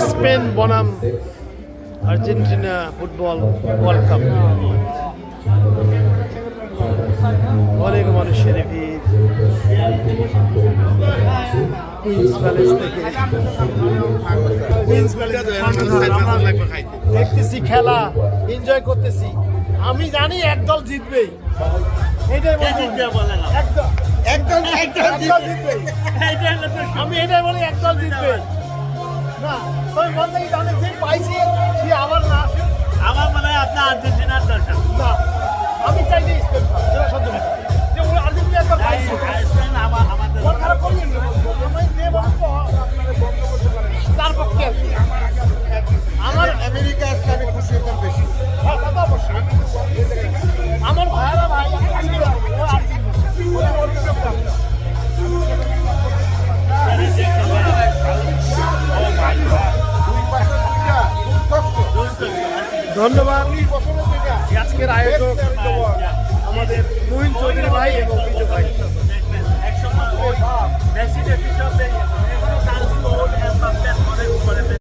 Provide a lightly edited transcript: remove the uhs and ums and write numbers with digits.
Spain বনাম Argentina football world cup. অনেক মানুষের ভিড় কুইন্স প্যালেস থেকে দেখতেছি খেলা, এনজয় করতেছি। আমি জানি একদল জিতবেই, আমি এটাই বলি একদল জিতবে না। তুমি বলতে কি জানেন যে পাইছি সে আবার না আসে। আমার মনে হয় আপনার আর্জেন্টিনার দরকার না, আমি চাই যে স্পেন যে ওরা আর্জেন্টিনা তো পাইছে আমাদের মন খারাপ করবেন না। আমি যে বলবো তার পক্ষে আর কি। আমার আমেরিকা আসলে আমি খুশি হতাম বেশি। হ্যাঁ, তা তো অবশ্যই। আমার ভাইরা ভাই ধন্যবাদ আজকের আয়োজক আমাদের মুহিন চৌধুরী ভাই এবং বিজয় ভাই।